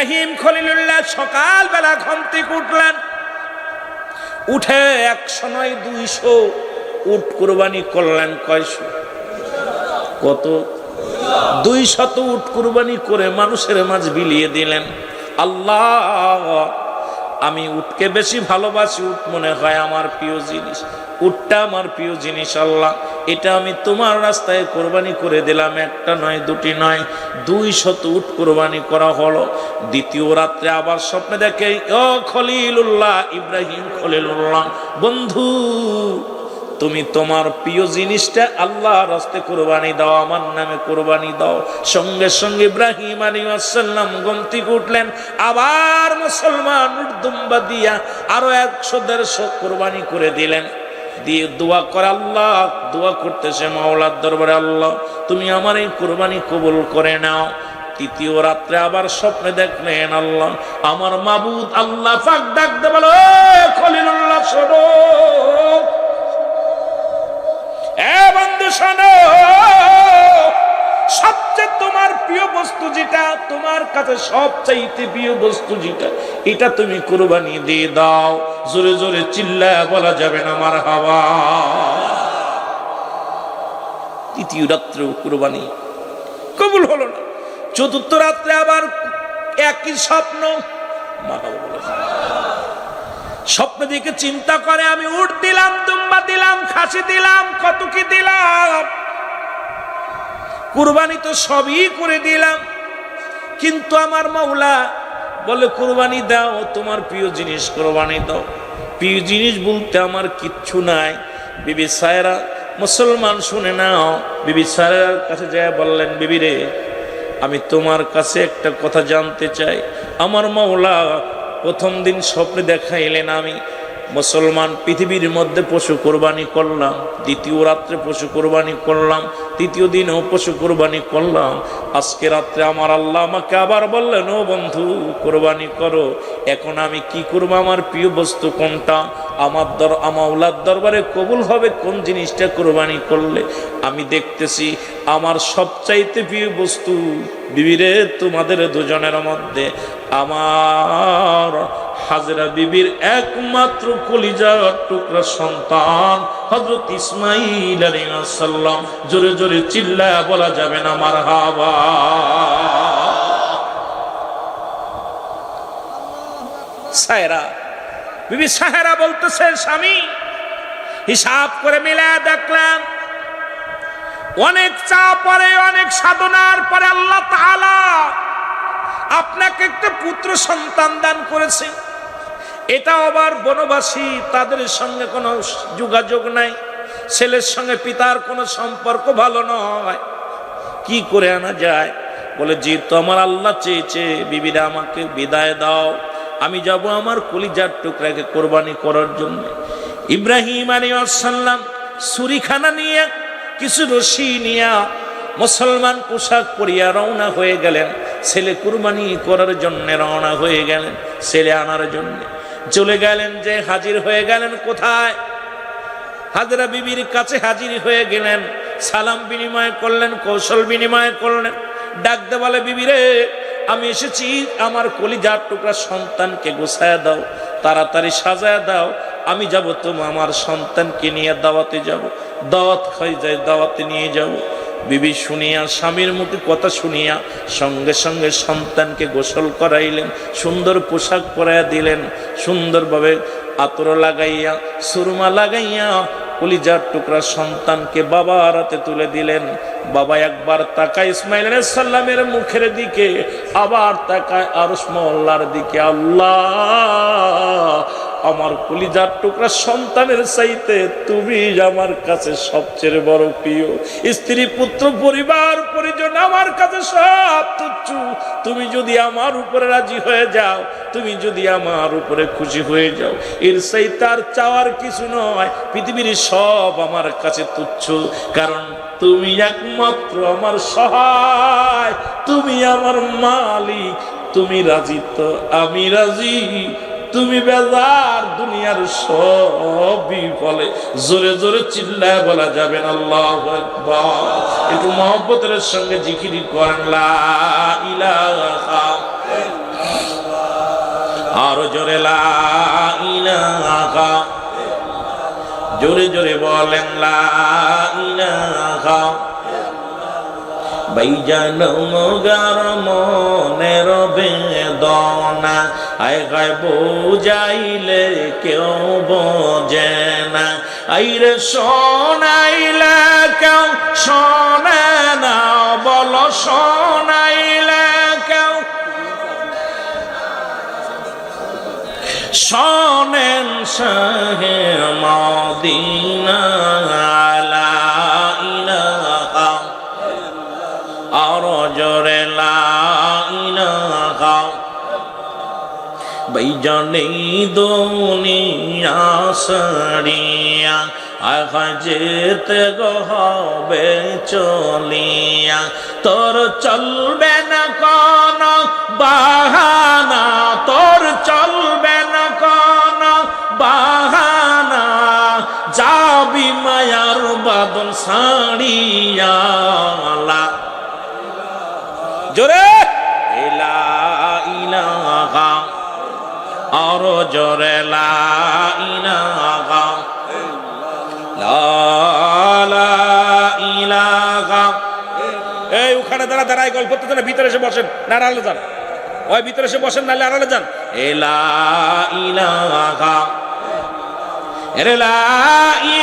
ইব্রাহিম খলিলুল্লাহ সকালবেলা ঘুম থেকে উঠলেন, উঠে 100 নয় 200 উট কুরবানি করলেন। কয়শো? কত? 200 উট কুরবানি করে মানুষের মাঝ বিলিয়ে দিলেন। আল্লাহ, আমি উটকে বেশি ভালোবাসি, উট মনে হয় আমার প্রিয় জিনিস, উটটা আমার প্রিয় জিনিস। আল্লাহ, এটা আমি তোমার রাস্তায় কোরবানি করে দিলাম। একটা নয়, দুটি নয়, 200 উট কোরবানি করা হলো। দ্বিতীয় রাত্রে আবার স্বপ্নে দেখে, ও খলিলুল্লাহ, ইব্রাহিম খলিলুল্লাহ, বন্ধু, তুমি তোমার প্রিয় জিনিসটা আল্লাহর রাস্তায় কোরবানি দাও, আমার নামে কোরবানি দাও। সঙ্গে সঙ্গে ইব্রাহিম আলাইহিস সালাম ঘুম থেকে উঠলেন, আবার মুসলমান উট দুম্বা দিয়া আরো 100-150 কোরবানি করে দিলেন। দিয়ে দোয়া করে, আল্লাহ দোয়া করতেছে মাওলার দরবারে, আল্লাহ তুমি আমার এই কোরবানি কবুল করে নাও। তৃতীয় রাত্রে আবার স্বপ্নে দেখলেন, আল্লাহ আমার মাবুদ আল্লাহ পাক ডাক দে, বলো খলিলুল্লাহ শোনো, এ বন্ধু শোনো, সবচেয়ে তোমার প্রিয় বস্তু যেটা, তোমার কাছে সবচাইতে প্রিয় বস্তু যেটা, এটা তুমি কুরবানি দিয়ে দাও। জোরে জোরে চিল্লায় বলা যাবে না মারহাবা। তৃতীয় রাত্রে কুরবানি কবুল হলো না। চতুর্থ রাত্রে আবার একই স্বপ্ন। স্বপ্ন দিকে চিন্তা করে, আমি উট দিলাম, দুম্বা দিলাম, খাসি দিলাম, কত কি দিলাম, কুরবানি তো সবই করে দিলাম, কিন্তু আমার মাওলা বলে কুরবানি দাও, তোমার প্রিয় জিনিস কুরবানি দাও। প্রিয় জিনিস বলতে আমার কিচ্ছু নাই। বিবি সায়রা, মুসলমান শুনে নাও, বিবি সায়রার কাছে যায় বললেন, বিবি রে, আমি তোমার কাছে একটা কথা জানতে চাই। আমার মাওলা প্রথম দিন স্বপ্নে দেখাইলেন আমি মুসলমান পৃথিবীর মধ্যে পশু কোরবানি করলাম, দ্বিতীয় রাত্রে পশু কোরবানি করলাম, তৃতীয় দিনেও পশু কোরবানি করলাম, আজকে রাত্রে আমার আল্লাহ আমাকে আবার বললেন, ও বন্ধু কোরবানি করো। এখন আমি কি করবো? আমার প্রিয় বস্তু কোনটা? আমার মাওলার দরবারে কবুল হবে কোন জিনিসটা কোরবানি করলে? আমি দেখতেছি আমার সবচাইতে প্রিয় বস্তু, বিবিরে তোমাদের দুজনের মধ্যে আমার হাজরা বিবির একমাত্র কলিজার টুকরা সন্তান হযরত ইসমাঈল আলাইহিস সালাম। জোরে জোরে চিল্লায়া বলা যাবে না মারহাবা। সায়রা, বিবি সায়রা বলতেছে, স্বামী হিসাব করে মিলায়া দেখলাম, অনেক চাপ পরে, অনেক সাধনার পরে আল্লাহ তাআলা আপনাকে একটা পুত্র সন্তান দান করেছে। এটা আবার বনবাসী, তাদের সঙ্গে কোনো যোগাযোগ নাই, ছেলের সঙ্গে পিতার কোনো সম্পর্ক ভালো নয়, কি করে আনা যায়? বলে, যেহেতু আমার আল্লাহ চেয়েছে, বিবিরা আমাকে বিদায় দাও, আমি যাব আমার কলিজার টুকরাকে কোরবানি করার জন্য। ইব্রাহিম আলাইহিস সালাম ছুরিখানা নিয়ে, কিছু রশি নিয়ে মুসলমান পোশাক পরিয়া রওনা হয়ে গেলেন। ছেলে কুরবানি করার জন্য রওনা হয়ে গেলেন, ছেলে আনার জন্য চলে গেলেন। যে হাজির হয়ে গেলেন কোথায়? হাজরা বিবির কাছে হাজির হয়ে গেলেন। সালাম বিনিময় করলেন, কৌশল বিনিময় করলেন। ডাকতে বলে, বিবিরে, আমি এসেছি, আমার কলিজার টুকরা সন্তানকে গোছায়া দাও, তাড়াতাড়ি সাজায়া দাও, আমি যাব তুমি আমার সন্তানকে নিয়ে দাওয়াতে যাব, দাওয়াত হয়ে যায়, দাওয়াতে নিয়ে যাব। বিবি শুনিয়া, স্বামীর মুখে কথা শুনিয়া সঙ্গে সঙ্গে সন্তানকে গোসল করাইলেন, সুন্দর পোশাক পরাইয়া দিলেন, সুন্দরভাবে আতর লাগাইয়া সুরমা লাগাইয়া কলিজার টুকরা সন্তানকে বাবার হাতে তুলে দিলেন। বাবা একবার তাকায় ইসমাঈল আলাইহিস সালামের মুখের দিকে, আবার তাকায় আরশ মহল্লার দিকে। আল্লাহ, আমার কলিজার টুকরা সন্তানের চাইতে তুমি আমার কাছে সবচেয়ে বড় প্রিয়। স্ত্রী, পুত্র, পরিবার, পরিজন আমার কাছে সব তুচ্ছ। তুমি যদি আমার উপরে রাজি হয়ে যাও, তুমি যদি আমার উপরে খুশি হয়ে যাও, এর চাইতে আর চাওয়ার কিছু নয়। পৃথিবীর সব আমার কাছে তুচ্ছ, কারণ তুমি একমাত্র আমার সহায়, তুমি আমার মালিক। তুমি রাজি তো আমি রাজি, তুমি বেজার দুনিয়ার সবই বলে। জোরে জোরে চিল্লায় বলা যাবে না আল্লাহু আকবার। একটু মহব্বতের সঙ্গে জিকির করেন, লা ইলাহা আর জোরে লা ইলাহা, জোরে জোরে বলেন লা ইলাহা। ভাইজান মগার মনের বেদনা আয় গায় বুঝাইলে কেউ বোঝে না, আইরে শোনাইলে কেউ শোনে না, বলো শোনাইলে কেউ শোনেন শাহে মদিনা লা ইলাহা, আর জোরে লা ইলাহা। ভাইজানে দুনিয়া সারিয়া যেতে হবে চলিয়া, তোর চলবে না কোন বাহানা, তোর চলবে না কোন বাহানা, যাবি মায়ার বাদল সাড়িয়া। জোরে লা ইলাহা, আর জোরে লা ইলাহা, লা ইলাহা। এই ওখানে দাঁড়া দাঁড়াই গল্প করতে না, ভিতরে এসে বসেন, না আড়ালে যান, ওই ভিতরে এসে বসেন, নাহলে আড়ালে যান। লা ইলাহা, রে লা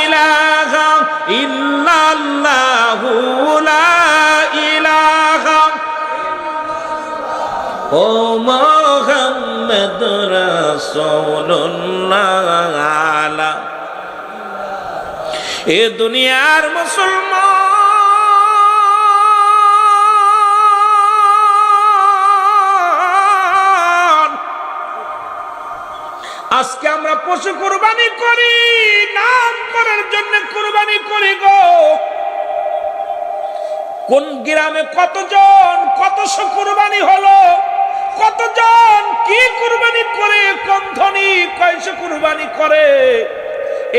ইলাহা ইল্লাল্লাহু লা ইলাহা ও মুহাম্মদ রাসূলুল্লাহ। এ দুনিয়ার মুসলমান, আজকে আমরা পশু কুরবানি করি, নাম করার জন্য কুরবানি করি গো। কোন গ্রামে কতজন কতশো কুরবানি হলো, কতজন কি কুরবানি করে, কোন ধনী কয়শো কুরবানি করে,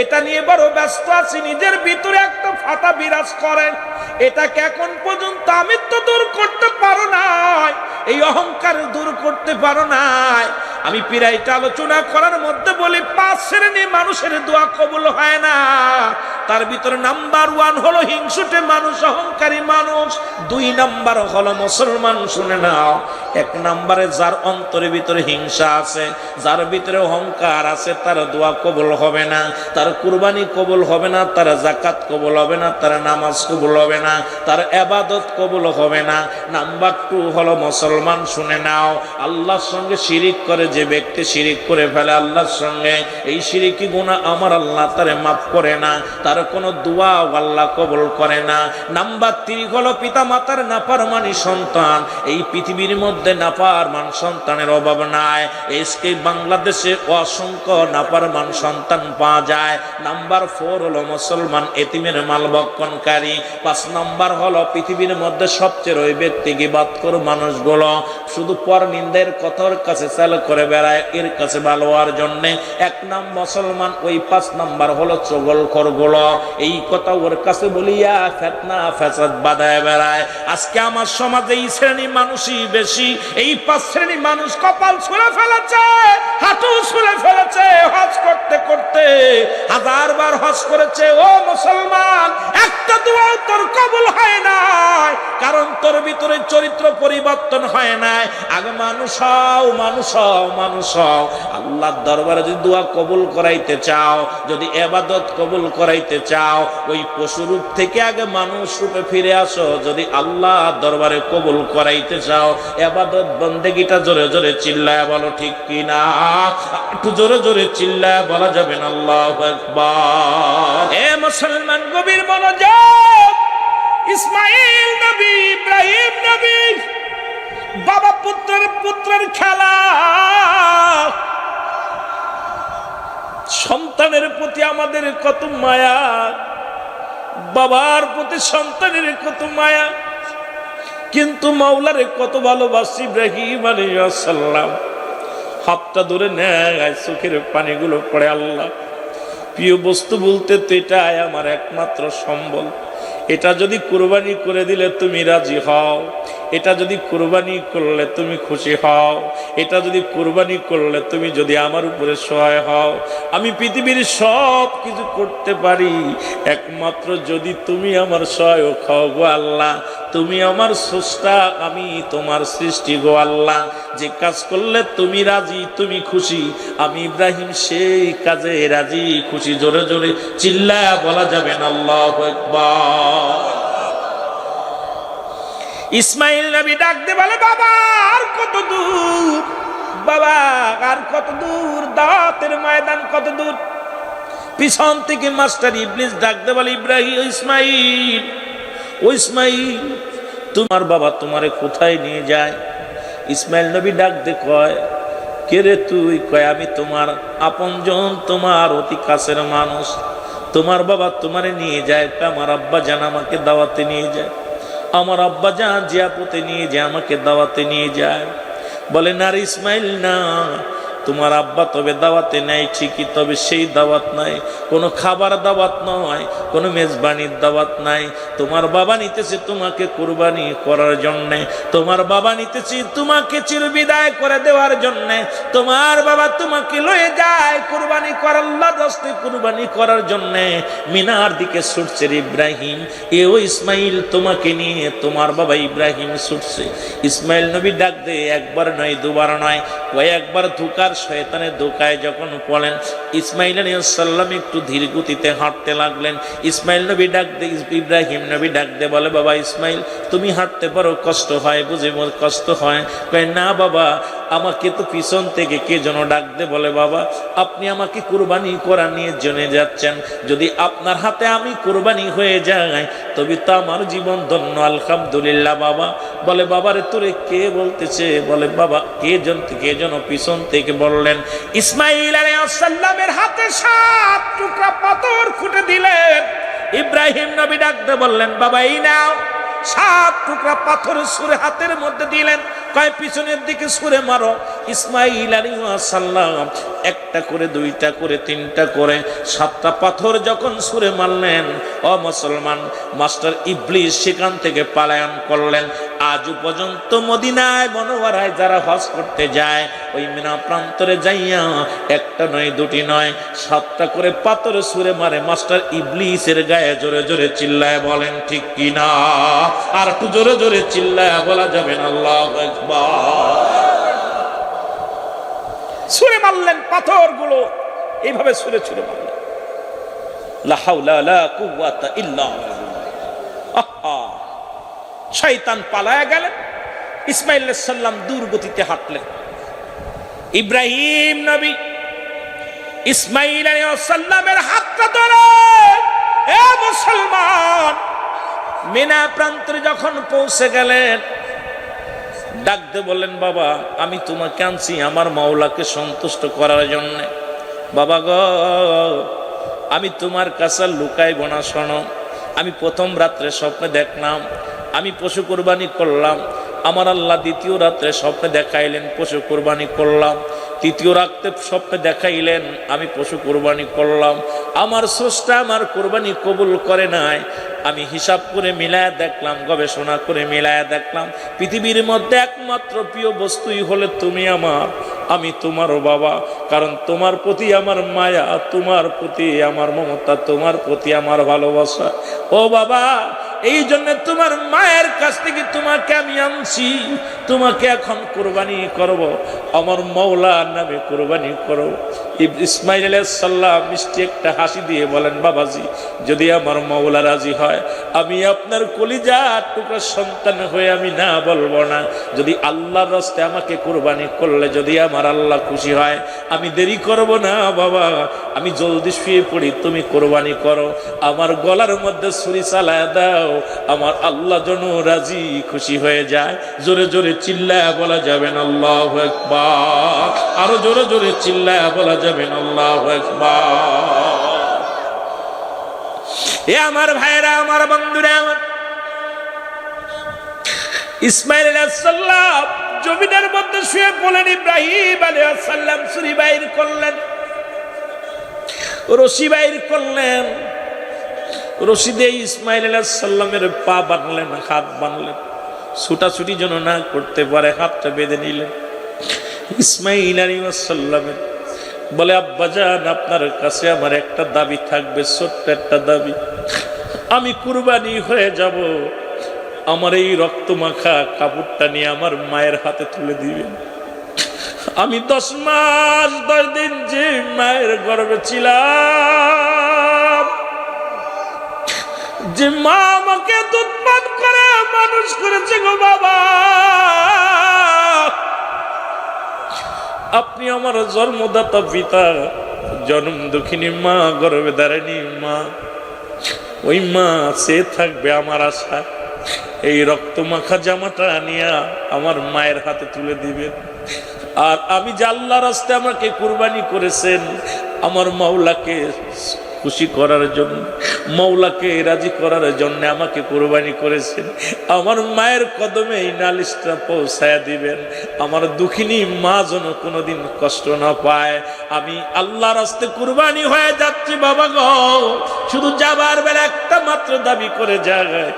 এটা নিয়ে বড় ব্যস্ত আছি। নিজের ভিতরে একটা ফাটা বিরাজ করেন, এটাকে এখন পর্যন্ত আমি তো দূর করতে পারো নাই, এই অহংকার দূর করতে পারো নাই। আমি পিরাইটা আলোচনা করার মধ্যে বলি 5 শ্রেণীর মানুষের দোয়া কবুল হয় না। তার ভিতরে নাম্বার 1 হলো হিংসুটে মানুষ, অহংকারী মানুষ। 2 নাম্বার হলো মুসলমান। শুনে নাও, 1 নাম্বারে যার অন্তরের ভিতরে হিংসা আছে, যার ভিতরে অহংকার আছে, তার দোয়া কবুল হবে না, তার কুরবানি কবুল হবে না, তার যাকাত কবুল হবে না, তার নামাজ কবুল হবে না, তার ইবাদত কবুল হবে না। নাম্বার 2 হলো মুসলমান। শুনে নাও, আল্লাহর সঙ্গে শিরিক করে যে ব্যক্তি শিরিক করে ফেলে আল্লাহর সঙ্গে, এই শিরিকি গুনাহ আমার আল্লাহ তারে মাফ করে না, তার কোনো দোয়া আল্লাহ কবুল করে না। নাম্বার 3 হলো পিতা মাতার নাফরমানি সন্তান। এই পৃথিবীর মধ্যে নাফরমান সন্তানের অভাব নাই, আজকে বাংলাদেশে অসংখ্য নাফরমান সন্তান পাওয়া যায়। নাম্বার 4 হলো মুসলমান এতিমের মাল ভক্ষণকারী। 5 নাম্বার হলো পৃথিবীর মধ্যে সবচেয়ে ওই ব্যক্তি গীবত করে মানুষগুলো শুধু পর নিন্দের কথার কাছে চাল করে বেড়ায়, এর কাছে ভালো হওয়ার জন্য। 1 নাম মুসলমান, ওই 5 নাম্বার হলো চগলখোর গুলো, এই কথা ওর কাছে বলিয়া ফিতনা ফাসাদ বাঁধায় বেড়ায়। আজকে আমার সমাজে এই শ্রেণী মানুষই বেশি। এই 5 শ্রেণী মানুষ কপাল ছুঁড়ে ফেলেছে, হাঁটু ছুঁড়ে ফেলেছে, হজ করতে করতে 1000 বার হজ করেছে। ও মুসলমান, একটা দোয়া তোর কবুল হয় নাই, কারণ তোর ভিতরে চরিত্র পরিবর্তন হয় নাই। আগে মানুষ হও, মানুষ হও, মানুষ হও। আল্লাহর দরবারে যদি দোয়া কবুল করাইতে চাও, যদি ইবাদত কবুল করাইতে চাও, ওই পশু রূপ থেকে আগে মানুষ রূপে ফিরে আসো। যদি আল্লাহ দরবারে কবুল করাইতে চাও, ইবাদত বন্দেগীটা জোরে জোরে চিল্লায় বলো, ঠিক কি না? একটু জোরে জোরে চিল্লায় বলা যাবে না আল্লাহু আকবার। এ মুসলমান, গভীর মনোযোগ। ইসমাইল নবী, ইব্রাহিম নবী, বাবা পুত্রের খেলা। সন্তানের প্রতি আমাদের কত মায়া, বাবার প্রতি সন্তানের কত মায়া, কিন্তু মাওলারে কত ভালোবাসি। ইব্রাহিম আলাইহিস সালাম হাতটা ধরে নেয়, চোখের পানিগুলো পড়ে। আল্লাহ, প্রিয় বস্তু বলতে তো এটাই আমার একমাত্র সম্বল, এটা যদি কুরবানি করে দিলে তুমি রাজি হও, এটা যদি কুরবানি করলে তুমি খুশি হও, এটা যদি কুরবানি করলে তুমি যদি আমার উপরে সহায় হও, আমি পৃথিবীর সব কিছু করতে পারি, একমাত্র যদি তুমি আমার সহায়ক হও গো আল্লাহ। তুমি আমার স্রষ্টা, আমি তোমার সৃষ্টি গো আল্লাহ। যে কাজ করলে তুমি রাজি, তুমি খুশি, আমি ইব্রাহিম সেই কাজে রাজি খুশি। জোরে জোরে চিল্লায়া বলা যাবে না আল্লাহু আকবার। ইসমাইল নবী ডাক দিয়ে বলে, বাবা আর কত দূর, বাবা আর কত দূর, দাওয়াতের ময়দান কত দূর। পিছন থেকে মাস্টার ইবলিস ডাক দিয়ে বলে, ইব্রাহিম, ইসমাইল, ও ইসমাইল, তোমার বাবা তোমারে কোথায় নিয়ে যায়? ইসমাইল নবী ডাক দিয়ে কয়, কে রে তুই? কয়, আমি তোমার আপনজন, তোমার অতি কাছের মানুষ। তোমার বাবা তোমারে নিয়ে যায়, আমার আব্বা জান আমাকে দাওয়াতে নিয়ে যায়, আমার আব্বা জান জিয়াপতে নিয়ে যায়, আমাকে দাওয়াতে নিয়ে যায়। বলে, না রে ইসমাইল, না, তোমার আব্বা তবে দাওয়াতে নেয় ঠিকই, তবে সেই দাওয়াত নাই, কোনো খাবার দাওয়াত নয়, কোনো মেজবানির দাওয়াত নাই। তোমার বাবা নিতেছে তোমাকে কুরবানি করার জন্যে, তোমার বাবা নিতেছে তোমাকে চিরবিদায় করে দেওয়ার জন্যে। তোমার বাবা তোমাকে লয়ে যায় কুরবানি করার, আল্লাহর রাস্তায় কুরবানি করার জন্যে মিনার দিকে ছুটছে ইব্রাহিম। এও ইসমাইল, তোমাকে নিয়ে তোমার বাবা ইব্রাহিম ছুটছে। ইসমাইল নবী ডাক দে, একবার নয় দুবার নয়, কয়েকবার ধোকার শয়তানের ধোকায় যখন পড়লেন, ইসমাইল আলাইহিস সালাম একটু ধীর গতিতে হাঁটতে লাগলেন। ইসমাইল নবী ডাক দে, ইব্রাহিম নবী ডাক দে বলে, বাবা ইসমাইল, তুমি হাঁটতে পারো, কষ্ট হয় বুঝি? মোর কষ্ট হয়। কয়, না বাবা, আমাকে তো পিছন থেকে কে যেন ডাক দে বলে, বাবা আপনি আমাকে কুরবানি করা নিয়ে জেনে যাচ্ছেন, যদি আপনার হাতে আমি কুরবানি হয়ে যাই তবে তো আমার জীবন ধন্য, আলহামদুলিল্লাহ। বাবা বলে, বাবারে তোরে কে বলতেছে? বলে, বাবা কে যেন পিছন থেকে বললেন। ইসমাইল আলাইহিস সালামের হাতে 7 টুকরা পাথর খুঁটে দিলেন। ইব্রাহিম নবী ডাক দে বললেন, বাবা এই নাও। 7 টুকরা পাথর ছুঁড়ে হাতের মধ্যে দিলেন, কয় পিছনের দিকে ছুঁড়ে মারো। ইসমাইল আলাইহিস সালাম একটা করে, দুইটা করে, তিনটা করে, 7টা পাথর যখন ছুঁড়ে মারলেন, ও মুসলমান, মাস্টার ইবলিস সেখান থেকে পলায়ন করলেন। আজও পর্যন্ত মদিনায় মনোয়ারায় যারা হজ করতে যায়, ওই মিনা প্রান্তরে যাইয়া একটা নয়, দুটি নয়, 7টা করে পাথর ছুঁড়ে মারে মাস্টার ইবলিসের গায়ে। জোরে জোরে চিল্লায় বলেন ঠিক কিনা? আর একটু জোরে জোরে চিল্লায় বলা যাবে না আল্লাহু আকবার। ছুঁড়ে মারলেন পাথরগুলো, এইভাবে ছুঁড়ে ছুঁড়ে মারলেন। লা হাওলা লা কুওয়াতা ইল্লা বিল্লাহ। শয়তান পালায়া গেলেন। ইসমাইল আলাইহিস সালাম দূর গতিতে হাঁটলেন। ইব্রাহিম নবী ইসমাইল আলাইহিস সালামের হাতটা ধরে, এ মুসলমান, মিনা প্রান্তরে যখন পৌঁছে গেলেন, ডাক দিয়ে বললেন, বাবা আমি তোমাকে আনছি আমার মাওলাকে সন্তুষ্ট করার জন্য। বাবা গো, আমি তোমার কাছে লুকাইব না। শোনো, আমি প্রথম রাত্রে স্বপ্নে দেখলাম আমি পশু কুরবানি করলাম, আমার আল্লাহ দ্বিতীয় রাত্রে স্বপ্নে দেখাইলেন পশু কুরবানি করলাম, তৃতীয় রাত্রে স্বপ্নে দেখাইলেন আমি পশু কুরবানি করলাম। আমার স্রষ্টা আমার কুরবানি কবুল করে নাই। আমি হিসাব করে মিলায়া দেখলাম, গবেষণা করে মিলায়া দেখলাম, পৃথিবীর মধ্যে একমাত্র প্রিয় বস্তুই হলে তুমি আমার, আমি তোমারও বাবা। কারণ তোমার প্রতি আমার মায়া, তোমার প্রতি আমার মমতা, তোমার প্রতি আমার ভালোবাসা। ও বাবা, এই জন্য তোমার মায়ের কাছ থেকে তোমাকে আমি আনছি, তোমাকে এখন কুরবানি করব, আমার মওলার নামে কুরবানি করো। ইসমাইল আলাইহিস সালাম মিষ্টি একটা হাসি দিয়ে বলেন, বাবাজি যদি আমার মওলা রাজি হয়, আমি আপনার কলিজার টুকরা সন্তান হয়ে আমি না বলবো না। যদি আল্লাহর রাস্তায় আমাকে কুরবানি করলে যদি আমার আল্লাহ খুশি হয়, আমি দেরি করব না বাবা, আমি জলদি শুয়ে পড়ি, তুমি কুরবানি করো, আমার গলার মধ্যে ছুরি চালায় দাও, আমার আল্লাহ যেন রাজি খুশি হয়ে যায়। জোরে জোরে চিল্লায়া বলা যাবেন আল্লাহু আকবার। আরো জোরে জোরে চিল্লায়া বলা যাবেন আল্লাহু আকবার। এ আমার ভাইরা, আমার বন্ধুরা, আমার ইসমাইল আলাইহিস সালাম জমিনের মধ্যে শুয়ে পড়লেন। ইব্রাহিম আলাইহিস সালাম ছুরি বাইর করলেন, রশি বাইর করলেন, রশি দিয়ে ইসমাইল আলাইহিস সালামের পা বাঁধলেন, হাত বাঁধলেন। ছুটাছুটি যেন না করতে পারে, হাতটা বেঁধে নিলেন। ইসমাইল আলাইহিস সালামের বলে, আব্বাজান আপনার কাছে আমার একটা দাবি থাকবে, ছোট্ট একটা দাবি। আমি কুরবানি হয়ে যাব, আমার এই রক্ত মাখা কাপড়টা নিয়ে আমার মায়ের হাতে তুলে দিবেন। আমি 10 মাস 10 দিন যে মায়ের গর্ভে ছিলাম, যে মা আমাকে দুধ পান করে মানুষ করেছে গো বাবা, আপনি আমার জন্মদাতা পিতা, জন্ম দুঃখিনী মা, গর্ভে ধারিণী মা, ওই মা সে থাকবে আমার আশা। এই রক্ত মাখা জামাটা নিয়ে আমার মায়ের হাতে তুলে দিবেন। আর আমি যে আল্লাহর রাস্তায় আমাকে কুরবানি করেছেন, আমার মাওলাকে খুশি করার জন্য, মাওলাকে রাজি করার জন্য আমাকে কুরবানি করেছেন, আমার মায়ের কদমে এই নালিশটা পৌঁছায় দিবেন। আমার দুঃখিনী মা যেন কোনোদিন কষ্ট না পায়। আমি আল্লাহর রাস্তায় কুরবানি হয়ে যাচ্ছি বাবা গো, শুধু যাবার বেলা একটা মাত্র দাবি করে যায়,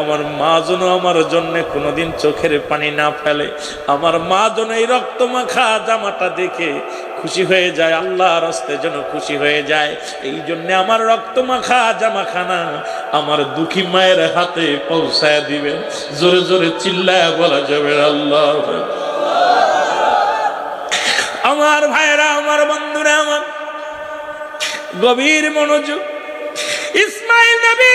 আমার মা যেন আমার জন্য কোনোদিন চোখের পানি না ফেলে, আমার মা যেন এই রক্ত মাখা জামাটা দেখে খুশি হয়ে যায়, আল্লাহর রাস্তায় যেন খুশি হয়ে যায়। এই জন্য আমার রক্ত মাখা জামাখানা আমার দুঃখী মায়ের হাতে পৌঁছায় দিবেন। জোরে জোরে চিল্লায় বলা যাবে আল্লাহ। আমার ভাইরা, আমার বন্ধুরা, আমার গভীর মনোযোগ। ইসমাইল নবী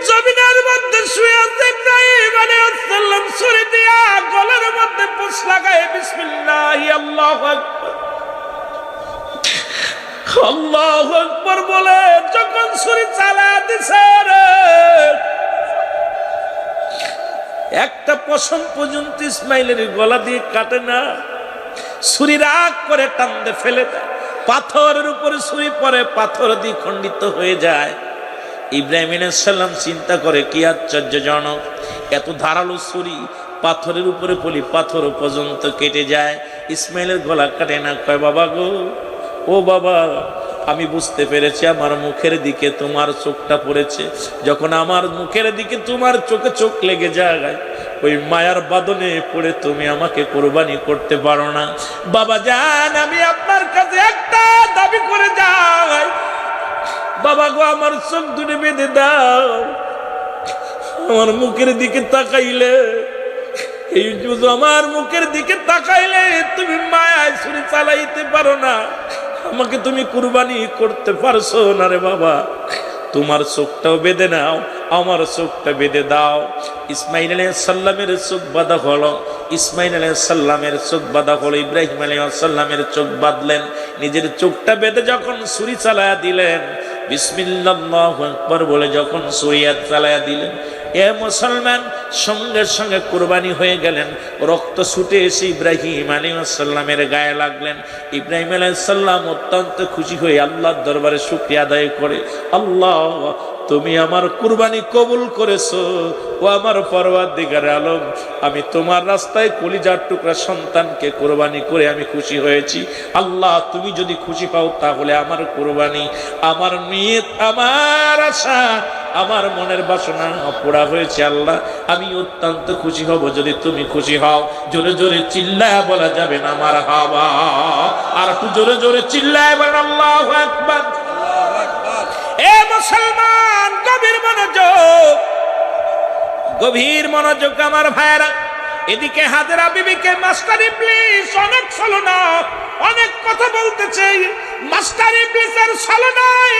জমিনের মধ্যে শুয়ে আছে, ইব্রাহিম আলাইহিস সালাম ছুরি দিয়া গলার মধ্যে পুশ লাগায় বিসমিল্লাহ আল্লাহু আকবার আল্লাহু আকবার বলে যখন ছুরি চালা দিছে, একটা পশম পর্যন্ত ইসমাইলের গলা দিয়ে কাটে না। ছুরি রাগ করে টান দিয়ে ফেলে দেয়, পাথরের উপরে ছুরি পড়ে, পাথর দিয়ে খণ্ডিত হয়ে যায়। ইব্রাহিম আলাইহিস সালাম চিন্তা করে, কি আশ্চর্যজনক, এত ধারালো ছুরি পাথরের উপরে পড়ি, পাথর পর্যন্ত কেটে যায়, ইসমাইলের গলা কাটে না। কয়, বাবা গো, ও বাবা, আমি বুঝতে পেরেছি আমার মুখের দিকে তোমার চোখটা পড়েছে। যখন আমার মুখের দিকে তোমার চোখে চোখ লেগে যায়, ওই মায়ার বাঁধনে পড়ে তুমি আমাকে কোরবানি করতে পারো না। বাবা জান, আমি আপনার কাছে একটা দাবি করে যাই, বাবা গো, আমার চোখ দুটো বেঁধে দাও। আমার মুখের দিকে তাকাইলে, এই শুধু আমার মুখের দিকে তাকাইলে তুমি মায়ায় ছুরি চালাইতে পারো না, আমাকে তুমি কুরবানি করতে পারছো না রে বাবা। তোমার চোখটাও বেঁধে নাও, আমার চোখটা বেঁধে দাও। ইসমাইল আলাইহিস সালামের চোখ বাঁধা হলো, ইসমাইল আলাইহিস সালামের চোখ বাঁধা হলো। ইব্রাহিম আলাইহিস সালামের চোখ বাঁধলেন, নিজের চোখটা বেঁধে যখন ছুরি চালায়া দিলেন, বিসমিল্লাল্লাহু আকবার বলে যখন ছুরি চালায়া দিলেন, এ মুসলমান, সঙ্গে সঙ্গে কুরবানি হয়ে গেলেন। রক্ত ছুটে এসে ইব্রাহিম আলাইহিস সালামের গায়ে লাগলেন। ইব্রাহিম আলাইহিস সালাম অত্যন্ত খুশি হয়ে আল্লাহর দরবারে শুকরিয়া আদায় করে, আল্লাহ, তুমি আমার কুরবানি কবুল করেছো। ও আমার পরওয়ারদিগার আলম, আমি তোমার রাস্তায় কলিজার টুকরা সন্তানকে কুরবানি করে আমি খুশি হয়েছি। আল্লাহ, তুমি যদি খুশি হও তাহলে আমার কুরবানি, আমার নিয়ত, আমার আশা, আমার মনের বাসনা পুরা হয়েছে। আল্লাহ, আমি অত্যন্ত খুশি হব যদি তুমি খুশি হও। জোরে জোরে চিল্লায় বলা যাবে না মারহাবা? আর একটু জোরে জোরে চিল্লায় বলেন আল্লাহু আকবার। এ মুসলমান, গভীর মনোযোগ, গভীর মনোযোগ আমার ভাইরা। এদিকে হাজেরা বিবিকে মাস্টার ইবলিস অনেক ছলনা, অনেক কথা বলতেছে। মাস্টার ইবলিসের ছলনায়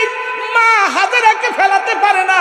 মা হাজেরাকে ফেলাতে পারে না।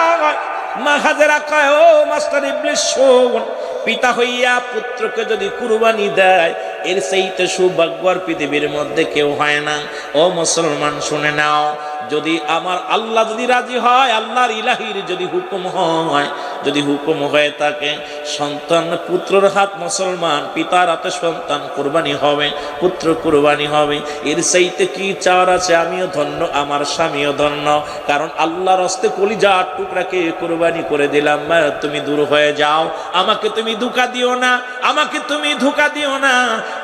মা হাজেরা কয়, ও মাস্টার ইবলিস শোন, পিতা হইয়া পুত্রকে যদি কুরবানি দেয়, এর চাইতে সৌভাগ্য আর পৃথিবীর মধ্যে কেউ হয় না। ও মুসলমান, শুনে নাও, যদি আমার আল্লাহ যদি রাজি হয়, আল্লাহর ইলাহির যদি হুকুম হয়, যদি হুকুম হয়ে থাকে, সন্তান পুত্রের হাত, মুসলমান পিতার হাতে সন্তান কুরবানি হবে, পুত্র কুরবানি হবে। এর চাইতে কি চাওয়ার আছে? আমিও ধন্য, আমার স্বামীও ধন্য, কারণ আল্লাহর হস্তে কলিজার টুকরাকে কুরবানি করে দিলাম। তুমি দূর হয়ে যাও, আমাকে তুমি ধোঁকা দিও না, আমাকে তুমি ধোঁকা দিও না।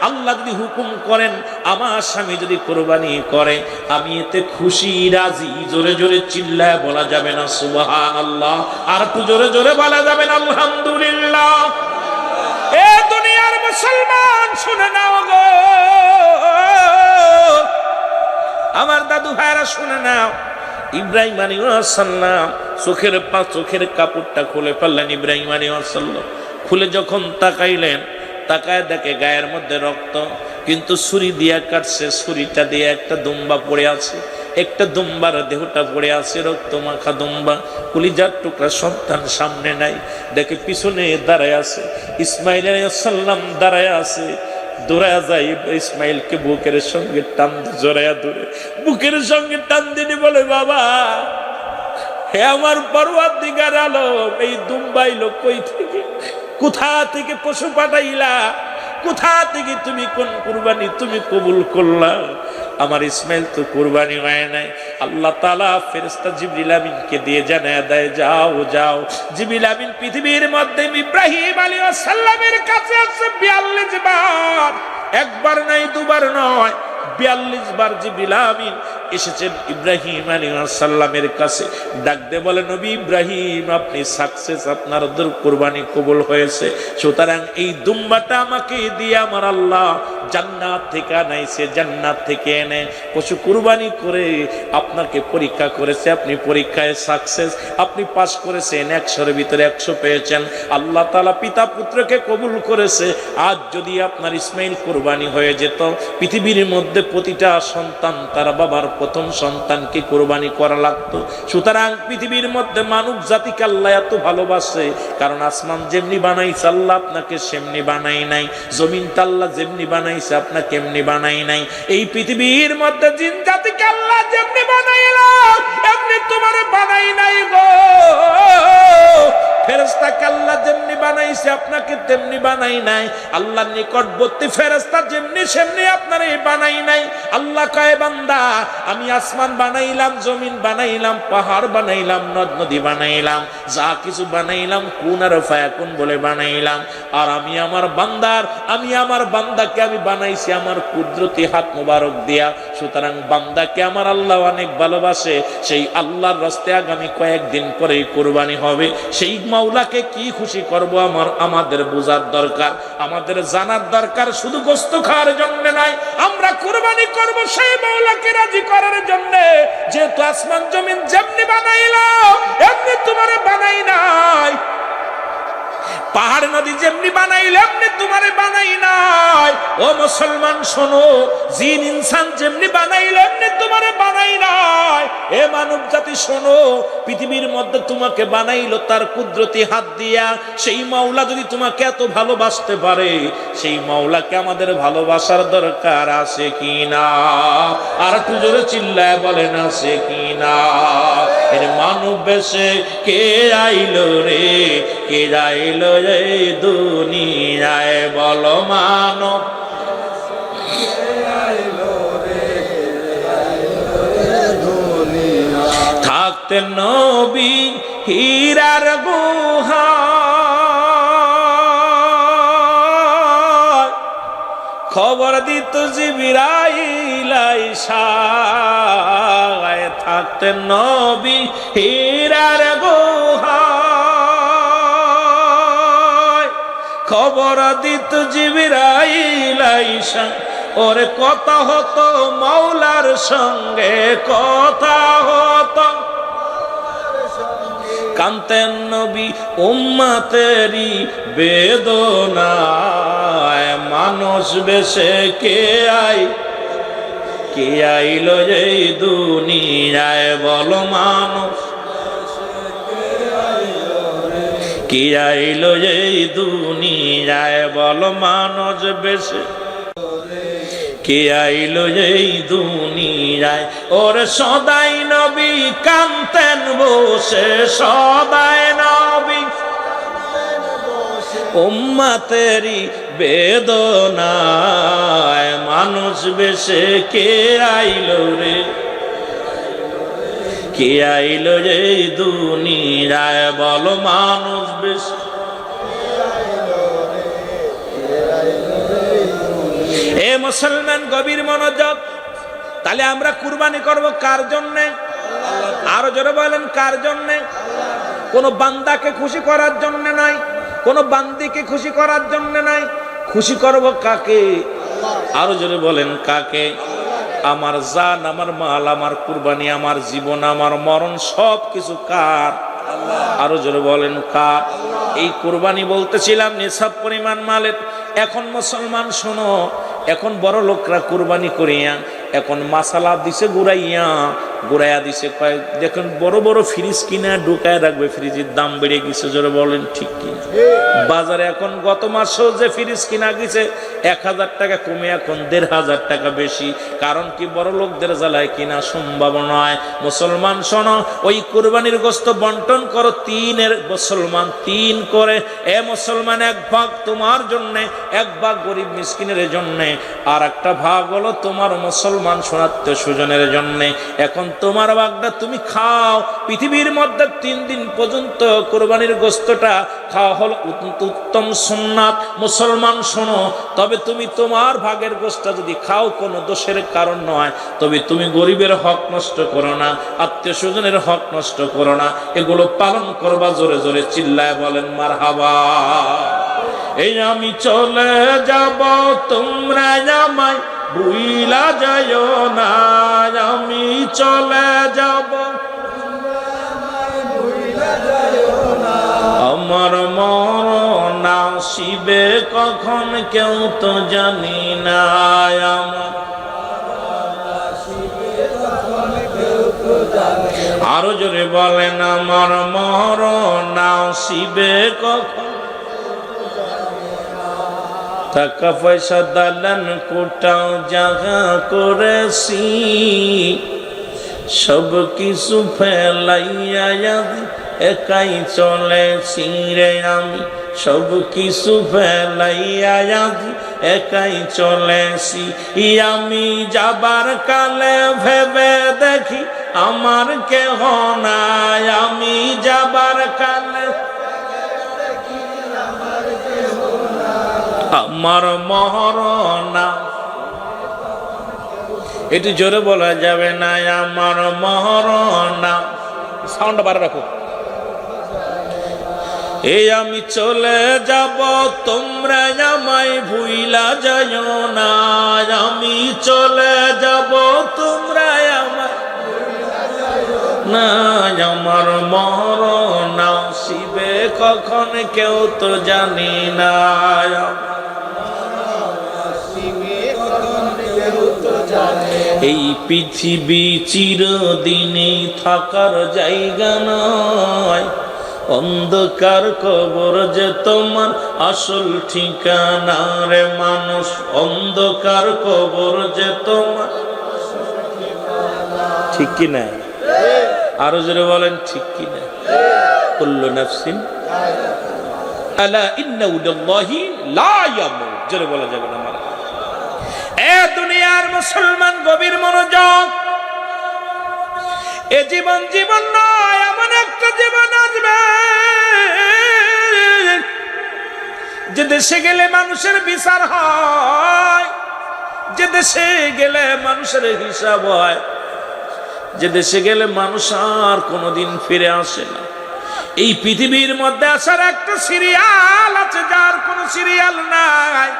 আল্লাহ যদি হুকুম করেন, আমার স্বামী যদি কুরবানি করে, আমি এতে খুশি রাজি। জোরে জোরে চিল্লায় বলা যাবে না সুবহানাল্লাহ, আর একটু জোরে জোরে বলা যাবে না আলহামদুলিল্লাহ। এ দুনিয়ার মুসলমান শুনে নাও গো, আমার দাদু ভাইরা শুনে নাও। ইব্রাহিম আলাইহিস সালাম চোখের কাপড়টা খুলে ফেললেন। ইব্রাহিম আলাইহিস সালাম খুলে যখন তাকাইলেন, তাকায় দেখে গায়ের মধ্যে রক্ত, কিন্তু ছুরি দিয়া কাটছে, ছুরিটা দিয়ে একটা দুম্বা পড়ে আছে, একটা দুম্বার দেহটা পড়ে আছে, রক্ত মাখা দুম্বা, কলিজার টুকরা সন্তান সামনে নাই, দেখে পিছনে দাঁড়ায় আছে ইসমাইল আলাইহিস সালাম, দাঁড়ায় আছে। দৌড়ায় যায় ইসমাইলকে বুকের সঙ্গে টান, জড়াইয়া ধরে বুকের সঙ্গে টান দিনি, বলে বাবা, হে আমার পরওয়ারদিগার আলম, এই দুম্বাইলো কই থেকে, কোথা থেকে পশু পাঠাইলা, কোথা থেকে তুমি কোন কুরবানি তুমি কবুল করলা? আমার ইসমাইল তো কুরবানি হয় নাই। আল্লাহ তাআলা ফেরেশতা জিবরিল আমিনকে দিয়ে জানায় দেয়, যাও যাও। জিবরিল আমিন পৃথিবীর মধ্যে ইব্রাহিম আলাইহিস সালামের কাছে আছে 42 বার, একবার নাই দুবার নয়, 42 বার জিবরিল আমিন এসেছেন ইব্রাহিম আলাইহিস সালামের কাছে। ডাক দিয়ে বলে, নবী ইব্রাহিম, আপনি সাকসেস, আপনার কুরবানি কবুল হয়েছে। সুতরাং এই দুম্বাটা আমাকে দিয়ে আমার আল্লাহ জান্নাত থেকে আনাইছে, জান্নাত থেকে এনে পশু কুরবানি করে আপনাকে পরীক্ষা করেছে, আপনি পরীক্ষায় সাকসেস, আপনি পাস করেছেন, 100-এর ভিতরে 100 পেয়েছেন। আল্লাহ তাআলা পিতা পুত্রকে কবুল করেছে। আজ যদি আপনার ইসমাইল কুরবানি হয়ে যেত, পৃথিবীর মধ্যে প্রতিটা সন্তান তার বাবার প্রথম সন্তানকে কুরবানি করা লাগতো। সুতরাং পৃথিবীর মধ্যে মানব জাতিকে আল্লাহ এত ভালোবাসে, কারণ আসমান যেমনি বানাইছে আল্লাহ আপনাকে সেমনি বানাই নাই, জমিনটা আল্লাহ যেমনি বানাইছে আপনাকে এমনি বানাই নাই। এই পৃথিবীর মধ্যে জিন জাতিকে আল্লাহ যেমনি বানাইলো এমনি তোমারে বানাই নাই গো। ফেরেশতাকে আল্লাহ যেমনি বানাইছে আপনাকে তেমনি বানাই নাই। আল্লাহর নিকটবর্তী ফেরেশতা যেমনি সেমনি আপনারে বানাই নাই। আল্লাহ কয়, বান্দা, আমি আসমান বানাইলাম, জমিন বানাইলাম, পাহাড় বানাইলাম, নদ নদী বানাইলাম, যা কিছু বানাইলাম কুন আর ফায়াকুন বলে বানাইলাম। আর আমি আমার বান্দাকে আমি বানাইছি আমার কুদরতি হাত মোবারক দিয়া। সুতরাং বান্দাকে আমার আল্লাহ অনেক ভালোবাসে। সেই আল্লাহর রাস্তায় আগামী কয়েকদিন পরেই কুরবানি হবে। সেই মাওলাকে কি খুশি করব আমাদের বোঝার দরকার, আমাদের জানার দরকার। শুধু গোশত খাওয়ার জন্য নয়, আমরা কুরবানি করব সেই মাওলাকে রাজি করার জন্য। যেহেতু আসমান জমিন যেমনি বানাইলো এমনি তোমারে বানাই নাই, পাহাড় নদী যেমনি বানাইলো এমনি তোমারে বানাই নাই। ও মুসলমান শোনো, জিন ইনসান যেমনি বানাইলো এমনি তোমারে বানাই নাই। এ মানব জাতি শোনো, পৃথিবীর মধ্যে তোমাকে বানাইলো তার কুদরতি হাত দিয়া। সেই মাওলা যদি তোমাকে এত ভালোবাসতে পারে, সেই মাওলাকে আমাদের ভালোবাসার দরকার আছে কিনা? আর একটু জোরে চিল্লায় বলেন, আছে কিনা? এর মানব বেশে কে আইলো রে, কে আইলো এই দুনিয়ায়, বলো মানব থাকতে নবী হীরার গুহা, খবর দিত জিবরাইল আইসা। থাকতে নবী হীরার গুহা, খবর দিত জিবরাইল আইসা। ওরে কথা হতো মাওলার সঙ্গে, কথা হতো। কান্তেন নবী উম্মতেরি বেদনায়, মানুষ বেশে কে আইলো এই দুনিয়ায়, বলো মানুষ কে আইলো এই দুনিয়ায়, বলো মানুষ বেশে কে আইলো এই দুনিয়ায়। ওরে সদাই নবী কান্তেন বসে, সদাই নবী উম্মতেরি বেদনায়, মানুষ বেশে কে আইলো রে, কে আইলো এই দুনিয়ায়, বলো মানুষ বেশে। এ মুসলমান গভীর মনোযোগ। তাহলে আমরা কুরবানি করব কার জন্যে? আরো জোরে বলেন কার জন্য? কোন বান্দাকে খুশি করার জন্য নয়, কোন বান্দিকে খুশি করার জন্য নয়। খুশি করব কাকে? আরো জোরে বলেন কাকে? আমার জান, আমার মাল, আমার কুরবানি, আমার জীবন, আমার মরণ সব কিছু কার? আরো জোরে বলেন কার? এই কুরবানি বলতেছিলাম নিসাব পরিমাণ মালের। এখন মুসলমান শোনো, এখন বড় লোকরা কুরবানি করিয়া এখন মাসালা দিছে গুড়াইয়া দিছে কয় দেখুন বড় বড় ফ্রিজ কিনা ঢুকায় রাখবে, ফ্রিজের দাম বেড়ে গেছে। জোরে বলেন ঠিক কি? বাজারে এখন গত মাসেও যে ফ্রিজ কিনা গেছে 1000 টাকা কমে এখন 1500 টাকা বেশি। কারণ কি? বড় লোকদের জ্বালায় কিনা সম্ভব নয়। মুসলমান শোনো, ওই কুরবানির গোশত বন্টন করো, মুসলমান 3 করে। এ মুসলমান 1 ভাগ তোমার জন্য, 1 ভাগ গরিব মিসকিনের জন্য, আর একটা ভাগ হলো তোমার মুসলমান সোনাত্মীয় সুজনের জন্য। এখন তোমার ভাগটা তুমি খাও। পৃথিবীর মধ্যে 3 দিন পর্যন্ত কুরবানির গোশতটা খাওয়া হলো উত্তম সুন্নাত। মুসলমান শোনো, তবে তুমি তোমার ভাগের গোশতটা যদি খাও কোনো দোষের কারণ নয়, তবে তুমি গরিবের হক নষ্ট করো না, আত্মীয় স্বজনের হক নষ্ট করো না। এগুলো পালন করবা। জোরে জোরে চিল্লায় বলেন মারহাবা। এই আমি চলে যাব, তোমরা আমায় ভুইলা যাইও না। আমি চলে যাব, আমার মরণ আসিবে কখন কেউ তো জানি না। আরো জোরে বলেন আমার মরণ আসিবে কখন। টাকা পয়সা দালান কোটাও জাগা করেছি, সব কিছু ফেলাইয়া একাই চলেছি রে আমি। সব কিছু ফেলাইয়া একাই চলেছি। আমি যাবার কালে ভেবে দেখি আমার কেহ নাই। আমি যাবার কালে আমার মরণ, এটি জোরে বলা যাবে না। আমার মরণ, সাউন্ড বাড়া রাখো। এই আমি চলে যাব, তোমরা আমায় ভুইলা যাইও না। আমি চলে যাব, তোমরা আমায় না। আমার মরণ আসিবে কখন কেউ তো জানি না। এই পৃথিবী চিরদিনই থাকার জায়গা নয়, অন্ধকার কবর যে তোমার আসল ঠিকানা রে মানুষ। অন্ধকার কবর যে তোমার, ঠিক কি না? আরো জোরে বলেন ঠিক কি না? কুল্লু নাফসিন আলা ইন্না উদাল্লাহি লা ইয়ামুত। জোরে বলা যাবে না। এ দুনিয়ার মুসলমান গভীর মনোযোগ। এ জীবন জীবন নয়, এমন একটা জীবন আসবে যে দেশে গেলে মানুষের বিচার হয়, যে দেশে গেলে মানুষের হিসাব হয়, যে দেশে গেলে মানুষ আর কোনোদিন ফিরে আসে না। এই পৃথিবীর মধ্যে আসার একটা সিরিয়াল আছে, যার কোনো সিরিয়াল নাই।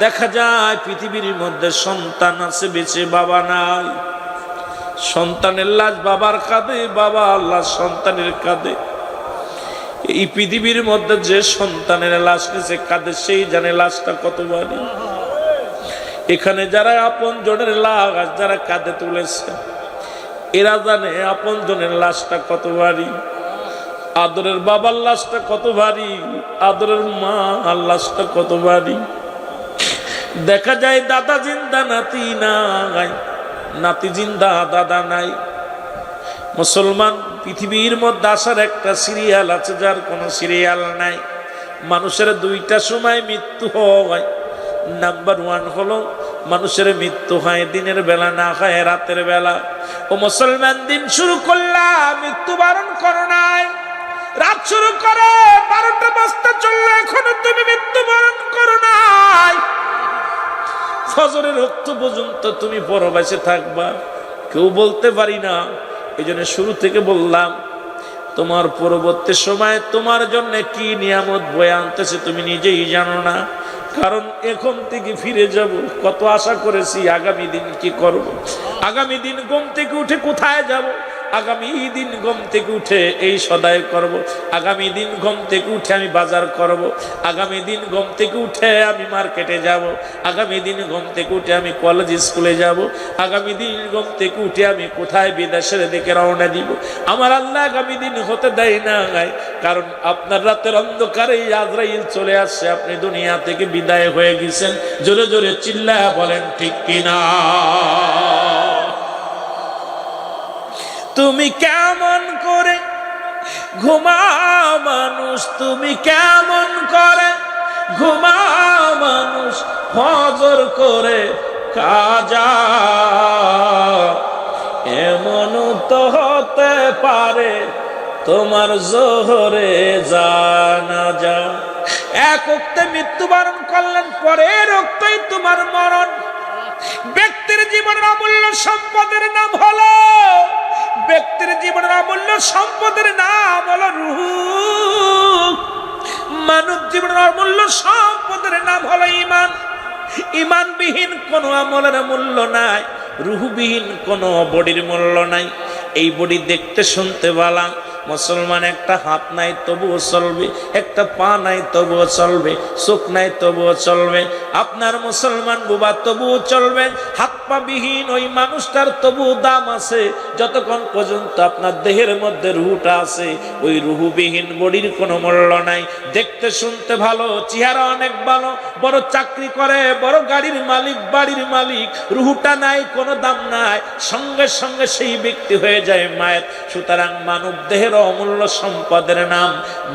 দেখা যায় পৃথিবীর মধ্যে সন্তান আছে বেঁচে, বাবা নাই। সন্তানের লাশ বাবার কাঁধে, বাবা আল্লাহ সন্তানের কাঁধে। এই পৃথিবীর মধ্যে যে সন্তানের লাশ নিচে কাঁধে, সেই জানে লাশটা কত ভারী। এখানে যারা আপন জনের লাশ যারা কাঁধে তুলেছে, এরা জানে আপন জনের লাশটা কত ভারী। আদরের বাবার লাশটা কত ভারী, আদরের মা আর লাশটা কত ভারী। দেখা যায় দাদা জিন্দা নাতি নাই, নাতি জিন্দা দাদা নাই। মুসলমান পৃথিবীর মধ্যে আসার একটা সিরিয়াল আছে, যার কোনো সিরিয়াল নাই। মানুষের 2টা সময় মৃত্যু হয়। নাম্বার 1 হলো মানুষের মৃত্যু হয় দিনের বেলা, না হয় রাতের বেলা। ও মুসলমান, দিন শুরু করলাম, মৃত্যুবরণ করো নাই। রাত শুরু করে 12টা বাজতে চললো, এখনো তুমি মৃত্যুবরণ করো নাই। ফজরের রক্ত পর্যন্ত তুমি পরবাসে থাকবা, কেউ বলতে পারি না। এই জন্য শুরু থেকে বললাম, তোমার পরবর্তী সময় তোমার জন্য কি নিয়ামত বয়ে আনতেছে তুমি নিজেই জানো না। কারণ এখন থেকে ফিরে যাব, কত আশা করেছি আগামী দিন কি করব, আগামী দিন ঘুম থেকে উঠে কোথায় যাব, আগামী দিন ঘুম থেকে উঠে এই সদাই করব, আগামী দিন ঘুম থেকে উঠে আমি বাজার করব, আগামী দিন ঘুম থেকে উঠে আমি মার্কেটে যাব, আগামী দিন ঘুম থেকে উঠে আমি কলেজ স্কুলে যাব, আগামী দিন ঘুম থেকে উঠে আমি কোথায় বিদেশের দিকে রওনা দিব। আমার আল্লাহ আগামী দিন হতে দেয় না, কারণ আপনার রাতের অন্ধকারে আজরাইল চলে আসছে, আপনি দুনিয়া থেকে বিদায় হয়ে গেছেন। জোরে জোরে চিল্লায়া বলেন ঠিক কিনা। তুমি কেমন করে ঘুমাও মানুষ, তুমি কেমন করে ঘুমাও মানুষ, ফজর করে কাজা এমন তো হতে পারে তোমার জোহরে জানাজা। এক ওক্তে মৃত্যুবরণ করলেন, পরের ওক্তেই তোমার মরণ। ব্যক্তির জীবনের অমূল্য সম্পদের নাম হলো, ব্যক্তির জীবনের অমূল্য সম্পদের নাম হলো রূহ। মানব জীবনের অমূল্য সম্পদের নাম হলো ঈমান। ঈমানবিহীন কোনো আমলের মূল্য নাই, রূহবিহীন কোনো বডির মূল্য নাই। এই বডি দেখতে শুনতে ভালো, মুসলমান একটা হাত নাই তবুও চলবে, একটা পা নাই তবুও চলবে, চোখ নাই তবুও চলবে। আপনার মুসলমান বুবা তবুও চলবে, হাত পা বিহীন ওই মানুষটার তবুও দাম আছে যতক্ষণ পর্যন্ত আপনার দেহের মধ্যে রুহটা আছে। ওই রুহবিহীন বডির কোনো মূল্য নাই। দেখতে শুনতে ভালো, চেহারা অনেক ভালো, বড় চাকরি করে, বড় গাড়ির মালিক, বাড়ির মালিক, রুহটা নাই, কোনো দাম নাই, সঙ্গে সঙ্গে সেই ব্যক্তি হয়ে যায় মায়ের। সুতরাং মানব দেহের অমূল্য সম্পদের নাম,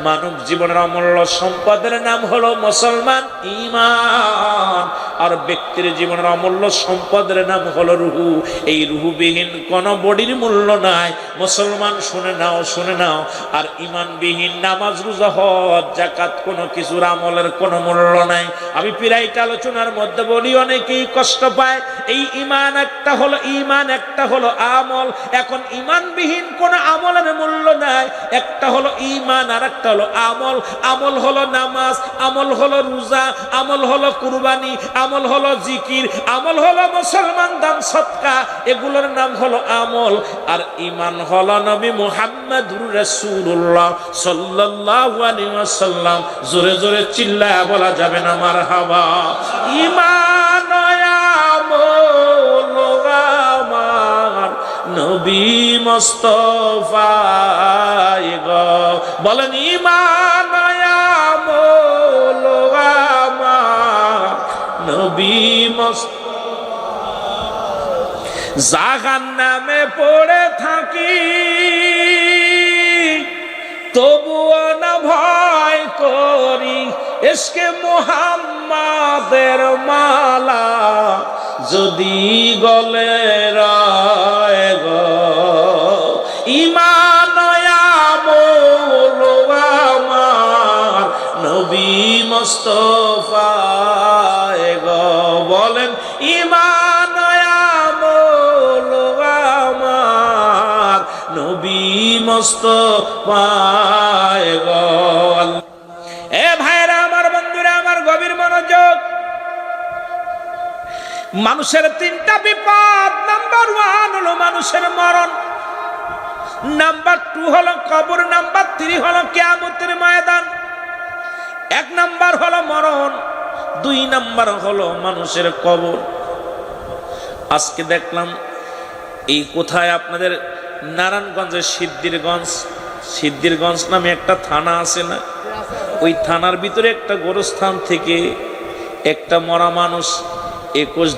মানব জীবনের অমূল্য সম্পদের নাম হলো মুসলমান, ঈমান। আর ব্যক্তির জীবনের অমূল্য সম্পদের নাম হলো রুহু। এই রুহুবিহীন কোন বডির মূল্য নাই। মুসলমান শুনে নাও, শুনে নাও। আর ঈমানবিহীন নামাজ, রোজা, হজ, যাকাত কোনো কিছুর আমলের কোনো মূল্য নাই। আমি প্রায়ই আলোচনার মধ্যে বলি, অনেকেই কষ্ট পায়। এই ঈমান একটা হলো ঈমান, একটা হলো আমল। এখন ঈমানবিহীন কোন আমলের মূল্য নাই। একটা হলো ঈমান আর একটা হলো আমল। আমল হলো নামাজ, আমল হলো রোজা, আমল হলো কুরবানি, আমল হলো জিকির, আমল হলো মুসলমান দান সদকা, এগুলোর নাম হলো আমল। আর ঈমান হলো নবী মুহাম্মদুর রাসূলুল্লাহ সাল্লাল্লাহু আলাইহি ওয়াসাল্লাম। জোরে জোরে চিল্লায়া বলা যাবে না মারহাবা। ঈমান আমল আমার নবী মুস্তাফায় গো, বলেন ঈমান আমল আমার নবী মুস্তাফা। জাহান্নামে পড়ে থাকি তবুও না ভয় করি, ইশকে মুহাম্মাদের মালা যদি গলে রয় গো। ঈমান আমল আমার নবী মুস্তাফায় গো, বলেন ঈমান আমল আমার নবী মুস্তাফায় গো। এ ভাইরা আমার, বন্ধুরা আমার, গভীর মনোযোগ। মানুষের তিনটা বিপদ। নাম্বার 1 হলো মানুষের মরণ, নাম্বার 2 হলো কবর, নাম্বার 3 হলো কিয়ামতের ময়দান। 1 নাম্বার হলো মরণ, 2 নাম্বার হলো মানুষের কবর। আজকে দেখলাম এই কোথায় আপনাদের নারায়ণগঞ্জের সিদ্ধিরগঞ্জ নামে একটা থানা আছে না, ওই থানার ভিতরে একটা গোরস্থান থেকে একটা মরা মানুষ 21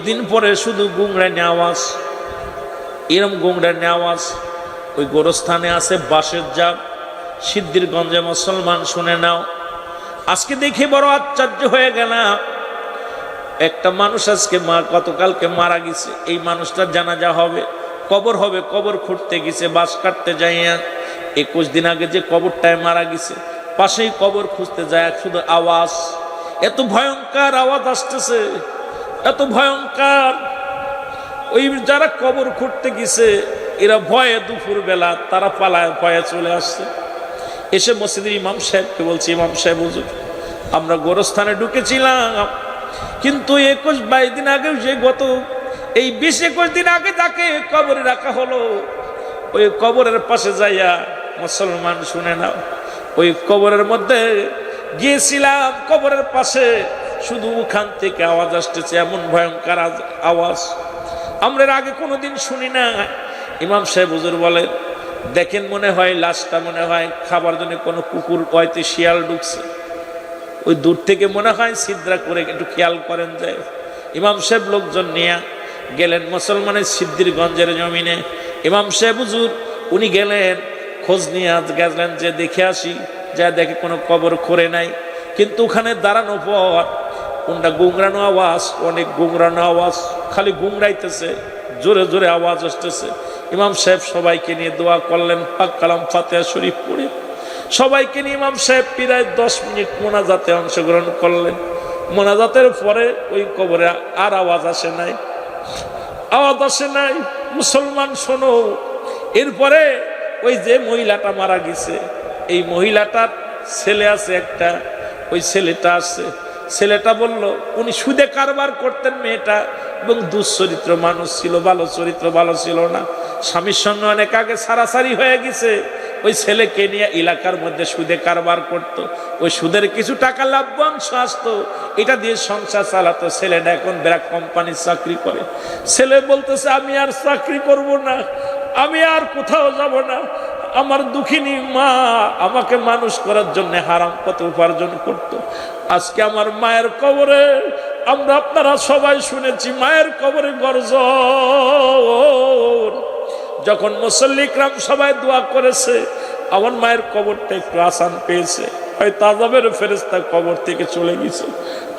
দিন পরে শুধু গুংড়ানি আওয়াজ, এরম গুংড়ানি আওয়াজ। ওই গোরস্থানে আছে বাঁশের জাগ। সিদ্ধিরগঞ্জে মুসলমান শুনে নাও, আজকে দেখে বড় আশ্চর্য হয়ে গেলাম। একটা মানুষ আজকে গতকালকে মারা গেছে, এই মানুষটার জানাজা হবে, কবর হবে, কবর খুঁড়তে গেছে, বাঁশ কাটতে যাইয়া 21 দিন আগে যে কবরটায় মারা গেছে, পাশেই কবর খুঁজতে যায়, শুধু আওয়াজ, এত ভয়ঙ্কর আওয়াজ আসতেছে, এত ভয়ঙ্কর। ওই যারা কবর খুঁড়তে গেছে এরা ভয়ে দুপুর বেলা তারা পালায় ভয়ে চলে আসছে। এসে মসজিদের ইমাম সাহেবকে বলছে, ইমাম সাহেব হুজুর আমরা গোরস্থানে ঢুকেছিলাম, কিন্তু 21-22 দিন আগে যে গত এই 20-21 দিন আগে যাকে কবরে রাখা হলো ওই কবরের পাশে যাইয়া মুসলমান শুনে নাও, ওই কবরের মধ্যে গিয়েছিলাম, কবরের পাশে শুধু ওখান থেকে আওয়াজ আসতেছে, এমন ভয়ঙ্কর আওয়াজ আমরা এর আগে কোনোদিন শুনি না। ইমাম সাহেব হুজুর বলেন, দেখেন মনে হয় লাশটা মনে হয় খাবার জন্য কোনো কুকুর হয়তো শিয়াল ঢুকছে, ওই দূর থেকে মনে হয় ছিদ্রা করে, একটু খেয়াল করেন যায়। ইমাম সাহেব লোকজন নিয়ে গেলেন মুসলমানের সিদ্ধিরগঞ্জের জমিনে। ইমাম সাহেব হুজুর উনি গেলেন, খোঁজ নিয়ে গেলেন যে দেখে আসি, যা দেখে কোনো কবর খোঁড়ে নাই। কিন্তু ওখানে দাঁড়ানো পর কোনটা গুংরানো আওয়াজ, অনেক গুংরানো আওয়াজ, খালি গুংরাইতেছে, জোরে জোরে আওয়াজ আসতেছে। ইমাম সাহেব সবাইকে নিয়ে দোয়া করলেন, পাক কালাম ফাতিহা শরীফ পড়ে সবাইকে নিয়ে ইমাম সাহেব প্রায় 10 মিনিট মোনাজাতে অংশগ্রহণ করলেন। মোনাজাতের পরে ওই কবরে আর আওয়াজ আসে নাই, আওয়াজ আসে নাই। মুসলমান শোনো, এরপরে ওই যে মহিলাটা মারা গেছে, এই মহিলাটার ছেলে আছে একটা, ওই ছেলেটা আছে, ছেলেটা বলল উনি সুদে কারবার করতেন মেয়েটা, এবং দুশ্চরিত্র মানুষ ছিল, ভালো চরিত্র ভালো ছিল না, স্বামীর সঙ্গে অনেক আগে সারাসারি হয়ে গেছে। ওই ছেলেকে নিয়ে এলাকার মধ্যে সুদে কারবার করত, ওই সুদের কিছু টাকা লাভবাংশ আসতো, এটা দিয়ে সংসার চালাতো। ছেলেটা এখন ব্র্যাক কোম্পানির চাকরি করে। ছেলে বলতেছে আমি আর চাকরি করব না, আমি আর কোথাও যাব না, আমার দুঃখিনী মা আমাকে মানুষ করার জন্য হারাম পথে উপার্জন করত। আজকে আমার মায়ের কবরে আমরা আপনারা সবাই শুনেছি মায়ের কবরে গর্জন, যখন মুসল্লি ইকরাম সবাই দোয়া করেছে আমার মায়ের কবরটা একটু আসান পেয়েছে, হয়তো আযাবের ফেরেশতা কবর থেকে চলে গেছে।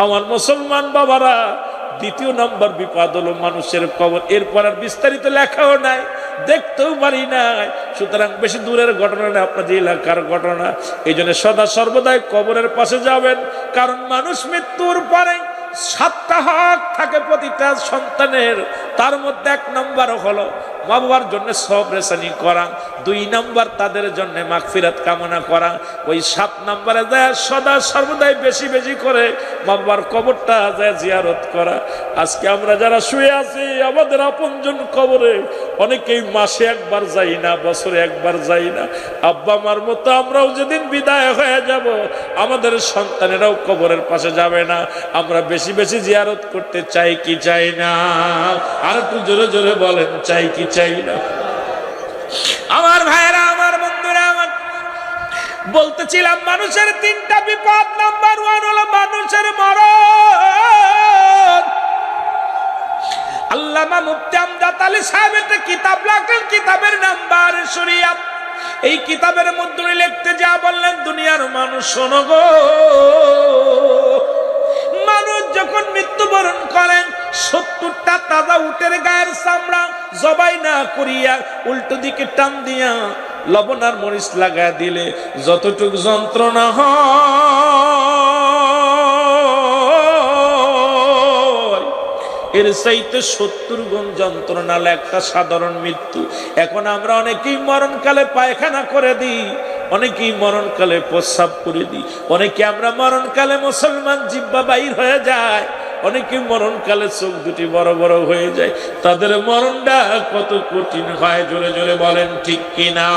আমার মুসলমান বাবারা, 2 নম্বর বিপদ হলো মানুষের কবর। এরপর আর বিস্তারিত লেখাও নাই, দেখতেও পারি নাই, সুতরাং বেশি দূরের ঘটনা না, আপনাদের এলাকার ঘটনা। এই জন্য সদা সর্বদাই কবরের পাশে যাবেন, কারণ মানুষ মৃত্যুর পরে 7টা হক থাকে প্রতিটা সন্তানের। তার মধ্যে 1 নম্বর হলো মা বাবার জন্য সবরেসানি করা, 2 নম্বর তাদের জন্য মাগফিরাত কামনা করা, ওই 7 নম্বরে যায় সদা সর্বদাই বেশি বেশি করে মা বাবার কবরটা যায় জিয়ারত করা। আজকে আমরা যারা শুয়ে আছি আমাদের আপনজন কবরে অনেকেই মাসে একবার যাই না, বছরে একবার যাই না। আব্বা মার মতো আমরাও যেদিন বিদায় হয়ে যাব আমাদের সন্তানেরাও কবরের পাশে যাবে না। আমরা বেশি বেশি জিয়ারত করতে চাই কি চাই না? আর একটু জোরে জোরে বলেন, চাই কি চাই না? আমার ভাইরা, আমার বন্ধুরা, আমার বলতেছিলাম মানুষের 3টা বিপদ। নাম্বার 1 হলো মানুষের মরণ। আল্লামা মুফতি আমজাদ আলী সাহেব একটা কিতাব লেখলেন, কিতাবের নাম বারে শরিয়াত। এই কিতাবের মধ্যে লিখতে যা বললেন, দুনিয়ার মানুষ শোনো গো, মানুষ যখন মৃত্যুবরণ করেন 70টা তাজা উটের গায়ের চামড়া জবাই না করিয়া উল্টো দিকে টান দিয়া লবণ আর মরিচ লাগা দিলে যতটুকু যন্ত্রণা হয় এর চাইতে 70 গুণ যন্ত্রণা একটা সাধারণ মৃত্যু। এখন আমরা অনেকেই মরণকালে পায়খানা করে দিই, অনেকেই মরণকালে প্রস্রাব করে দিই, অনেকে আমরা মরণকালে মুসলমান জিহ্বা বাইর হয়ে যায়, অনেকে মরণকালে চোখ দুটি বড় বড় হয়ে যায়। তাদের মরণটা কত কঠিন হয়, জোরে জোরে বলেন ঠিক কিনা?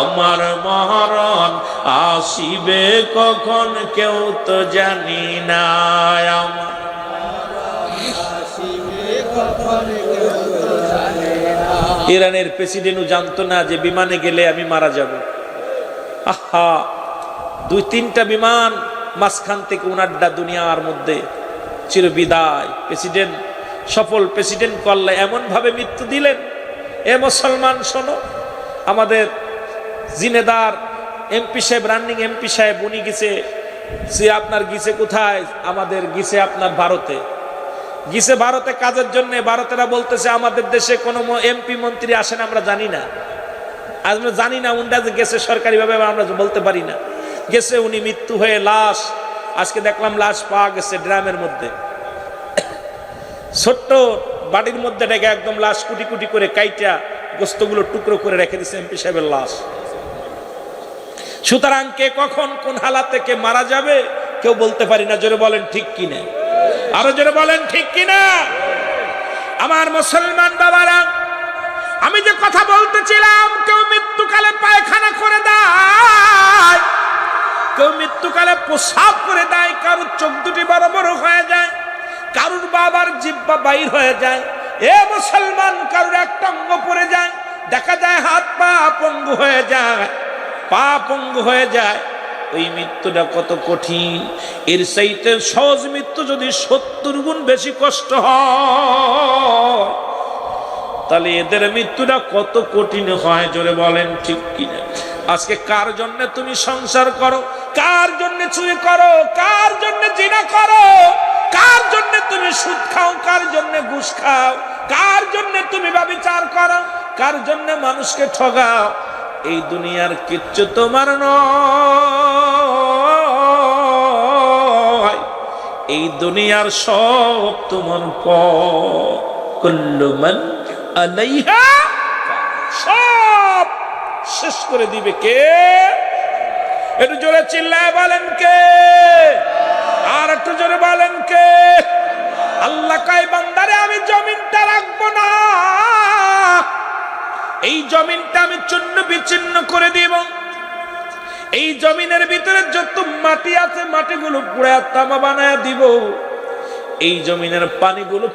আমার মরণ আসিবে কখন কেউ তো জানি না, আমার ইরানের প্রেসিডেন্টও জানতো না যে বিমানে গেলে আমি মারা যাব। আহা, 2-3টা বিমান মাঝখান থেকে উনাড্ডা দুনিয়ার মধ্যে চির বিদায়। প্রেসিডেন্ট, সফল প্রেসিডেন্ট করলে এমন ভাবে মৃত্যু দিলেন। এ মুসলমান শোনো, আমাদের জিনেদার এমপি সাহেব, রানিং এমপি সাহেব, উনি গেছে, সে আপনার গেছে কোথায়? আমাদের গেছে আপনার ভারতে, গেছে ভারতে কাজের জন্য। ভারতেরা বলতেছে আমাদের দেশে কোনো এমপি মন্ত্রী আসেন আমরা জানি না, আমরা জানি না উনটা যে গেছে সরকারি ভাবে আমরা বলতে পারি না। গেছে উনি, মৃত্যু হয়ে লাশ, আজকে দেখলাম লাশ পাওয়া গেছে ড্রামের মধ্যে। ছোট্ট বাড়ির মধ্যে ডেকে একদম লাশ কুটি কুটি করে কাইটা গোস্তগুলো টুকরো করে রেখে দিচ্ছে এমপি সাহেবের লাশ। সুতরাং কে কখন কোন হালাতে কে মারা যাবে কেউ বলতে পারি না। জোরে বলেন ঠিক কিনা, আরো জোরে বলেন ঠিক কিনা। আমার মুসলমান বাবারা, আমি যে কথা বলতেছিলাম, কেউ মৃত্যুকালে পায়খানা করে দেয়, কেউ মৃত্যুকালে প্রসাব করে দেয়, কারোর চোখ দুটি বড় বড় হয়ে যায়, কারোর বাবার জিহ্বা বাইর হয়ে যায়। এ মুসলমান, কারোর একটা অঙ্গ পড়ে যায়, দেখা যায় হাত পা পঙ্গু হয়ে যায়, পা পঙ্গু হয়ে যায়। ওই মৃত্যুটা কত কঠিন! এর চাইতে সহজ মৃত্যু যদি 70 গুণ বেশি কষ্ট হয়, তাহলে এদের মৃত্যুটা কত কঠিন হয়, জোরে বলেন ঠিক কিনা। আজকে কার জন্য তুমি সংসার করো, কার জন্য চুরি করো, কার জন্য জিনা করো, কার জন্য তুমি সুদ খাও, কার জন্য ঘুষ খাও, কার জন্য তুমি ব্যভিচার করো, কার জন্য মানুষকে ঠগাও, এই দুনিয়ার কিচ্ছু তোমার নয়, এই দুনিয়ার সব তোমার পর। কুল্লু মান আলাইহা, সব শেষ করে দিবে কে? একটু জোরে চিল্লায় বলেন কে? আর একটু জোরে বলেন কে? আল্লাহ কয় বান্দারে আমি জমিনটা রাখবো না, এই জমিনটা আমি চূর্ণ বিচ্ছিন্ন করে দিব, এই জমিনের ভিতরে যত মাটি আছে মাটিগুলো পুড়ে তামা বানায় দিব, এই জমিনের পানিগুলো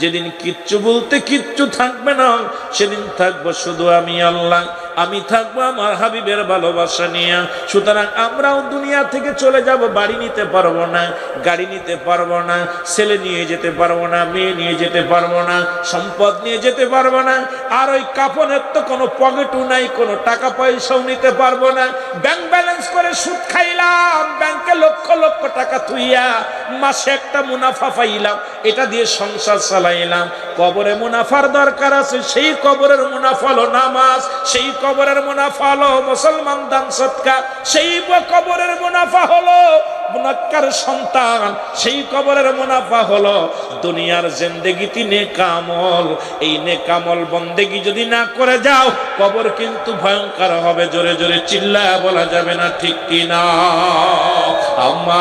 যেদিন কিচ্ছু বলতে কিচ্ছু থাকবে না, সেদিন থাকবো শুধু আমি আল্লাহ, আমি থাকবো আমার হাবিবের ভালোবাসা নিয়ে। সুতরাং আমরাও দুনিয়া থেকে চলে যাব, বাড়ি নিতে পারবো না, গাড়ি নিতে পারবো না, ছেলে নিয়ে যেতে পারবো না, মেয়ে নিয়ে যেতে পারবো না, সম্পদ নিয়ে যেতে পারবো না, আর ওই কাফনের তো কোনো পকেটও নাই, কোনো টাকা পয়সাও নিতে পারবো না। ব্যাংক ব্যালেন্স করে সুদ খাইলাম, ব্যাংকে লক্ষ লক্ষ টাকা থুইয়া মাসে একটা মুনাফা পাইলাম, এটা দিয়ে সংসার চালাইলাম। কবরে মুনাফার দরকার আছে, সেই কবরের মুনাফা হলো নামাজ, সেই কবরের মুনাফা হলো মুসলমান দান সদকা, সেই কবরের মুনাফা হলো মুনাক্কার সন্তান, সেই কবরের মুনাফা হলো দুনিয়ার জিন্দেগিতে নেক আমল। এই নেক আমল বন্দেগি যদি না করে যাও, কবর কিন্তু ভয়ঙ্কর হবে। জোরে জোরে চিল্লায়া বলা যাবে না ঠিক কিনা?